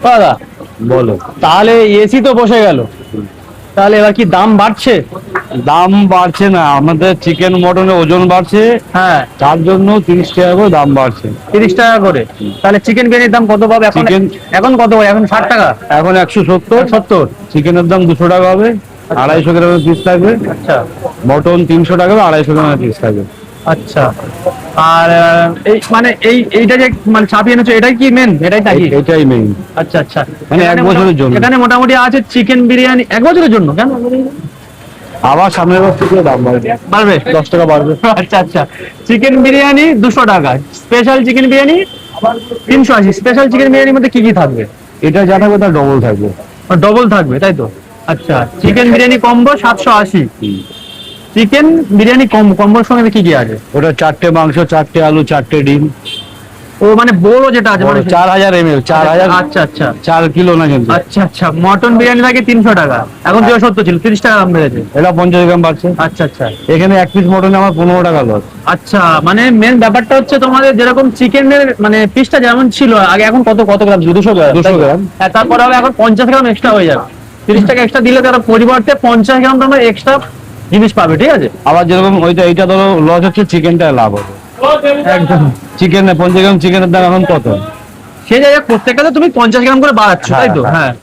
দাদা বলো। তাহলে এসি তো বসে গেল, তাহলে এবার কি দাম বাড়ছে? দাম বাড়ছে না, আমাদের চিকেন মটনের ওজন বাড়ছে, হ্যাঁ, তার জন্য 30 টাকা করে দাম বাড়ছে। 30 টাকা করে। তাহলে চিকেন বিরিয়ানির দাম কত পাবে এখন? চিকেন এখন কত? এখন 60 টাকা। এখন 170। 70। চিকেনের দাম 200 টাকা হবে, 250 গ্রামের পিস থাকবে। আচ্ছা মটন 300 টাকা, 250 গ্রামের পিস থাকবে। আচ্ছা। আর এই মানে এইটা যে মানে ছাপিয়ে এনেছো, এটাই কি মেন? এটাই নাকি? এটাই মেইন। আচ্ছা আচ্ছা। মানে এক বছরের জন্য। এখানে মোটামুটি আছে চিকেন বিরিয়ানি 1 বছরের জন্য। কেন আবার সামনের বছর থেকে দাম বাড়বে, বাড়বে? 10 টাকা বাড়বে। আচ্ছা আচ্ছা। চিকেন বিরিয়ানি 200 টাকা, special chicken biryani 380। Special chicken বিরিয়ানির মধ্যে কি কি থাকবে? এটা যা থাকবে তার ডবল থাকবে। ডবল থাকবে, তাই তো? আচ্ছা, chicken biryani combo 780। Chicken biryani কম্বোর সঙ্গে কি কি আছে? ওটা 4টে মাংস, 4টে আলু, 4টে ডিম। ও মানে বড় যেটা আছে মানে 4000 ml, 4000। আচ্ছা আচ্ছা 4 কিলো না কিন্তু। আচ্ছা আচ্ছা। মটন বিরিয়ানি থাকে 300 টাকা, এখন 270 ছিল, 30 টাকা দাম বেড়েছে। এটা 50 গ্রাম বাড়ছে। আচ্ছা আচ্ছা এখানে এক পিস মটনে আমার 15 টাকা লস। আচ্ছা। মানে মেন ব্যাপারটা হচ্ছে তোমাদের যেরকম চিকেনের মানে পিসটা যেমন ছিল আগে, এখন কত কত গ্রাম? 200 গ্রাম। 200 গ্রাম। হ্যাঁ, তারপরে হবে এখন 50 গ্রাম এক্সট্রা হয়ে যাবে। 30 টাকা এক্সট্রা দিলে তার পরিবর্তে 50 গ্রাম তোমরা এক্সট্রা জিনিস পাবে, ঠিক আছে? আবার যেরকম ওইটা এইটা ধরো লস হচ্ছে, চিকেনটা লাভ হবে। একদম। চিকেন 50 গ্রাম চিকেনের দাম এখন কত? সেই জায়গায় প্রত্যেকটা তুমি 50 গ্রাম করে বাড়াচ্ছ, তাই তো? হ্যাঁ, হ্যাঁ। হ্যাঁ।